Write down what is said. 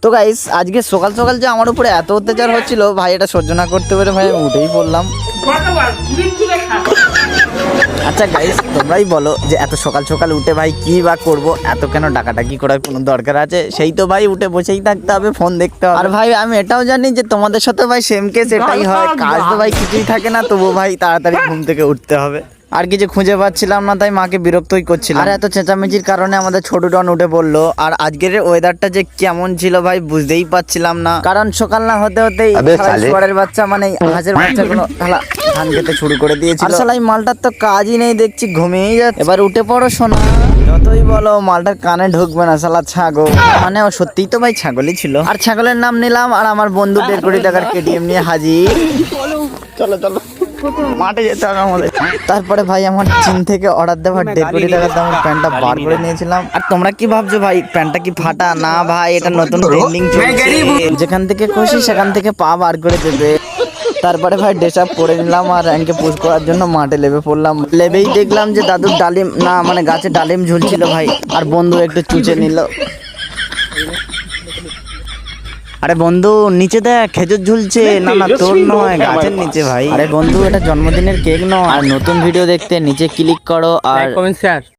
তো গাইস আজকে সকাল সকাল যে আমার উপরে এত অত্যাচার হচ্ছিল ভাই, এটা সহ্য না করতে পেরে ভাই আমি উঠেই পড়লাম। আচ্ছা গাইস, তোমরাই বলো যে এত সকাল সকাল উঠে ভাই কি বা করব, এত কেন ডাকাডাকি করার কোনো দরকার আছে? সেই তো ভাই উঠে বসেই থাকতে হবে, ফোন দেখতে হবে। আর ভাই আমি এটাও জানি যে তোমাদের সাথে ভাই সেম কেস এটাই হয়, কাজ তো ভাই কিছুই থাকে না, তবু ভাই তাড়াতাড়ি ঘুম থেকে উঠতে হবে। আর কিছু খুঁজে পাচ্ছিলাম না, তাই মাকে বিরক্তই করছিলাম। আর এত চেঁচামেচির কারণে আমাদের ছোট ডন উঠে পড়লো। আর আজকের ওয়েদারটা যে কেমন ছিল ভাই বুঝতেই পাচ্ছিলাম না, কারণ সকাল না হতে হতেই শুয়ারের বাচ্চা মানে হাঁসের বাচ্চা কোনো ধান খেতে শুরু করে দিয়েছিল। আর শালা এই মালটার তো কাজই নেই, দেখছি ঘুমিয়েই যাচ্ছে। এবার উঠে পড়ো শোনা, যতই বলো মালটার কানে ঢুকবে না, শালা ছাগল। মানে ও সত্যিই তো ভাই ছাগলই ছিল। আর ছাগলের নাম নিলাম, আর আমার বন্ধু 1.5 কোটি টাকার কেটিএম নিয়ে হাজির। চলো চলো মাঠে যেতে হবে আমাদের। তারপরে ভাই আমার চীন থেকে অর্ডার দেওয়া 1.5 কোটি টাকার দামের প্যান্টটা বার করে নিয়েছিলাম। আর তোমরা কি ভাবছো ভাই প্যান্টটা কি ফাটা? না ভাই, এটা নতুন ট্রেন্ডিং চলছে, যেখান থেকে খুশি সেখান থেকে পা বার করে দেবে। তারপরে ভাই ড্রেস আপ করে নিলাম আর র্যাঙ্কে পুশ করার জন্য মাঠে লেবে পড়লাম। লেবেই দেখলাম যে দাদুর ডালিম না মানে গাছে ডালিম ঝুলছিল ভাই, আর বন্ধু একটু চুচে নিল। আরে বন্ধু নিচে দেখ খেজুর ঝুলছে। না না তোর নয়, গাছের নিচে ভাই। আরে বন্ধু এটা জন্মদিনের কেক নয়। আর নতুন ভিডিও দেখতে নিচে ক্লিক করো আর কমেন্ট শেয়ার।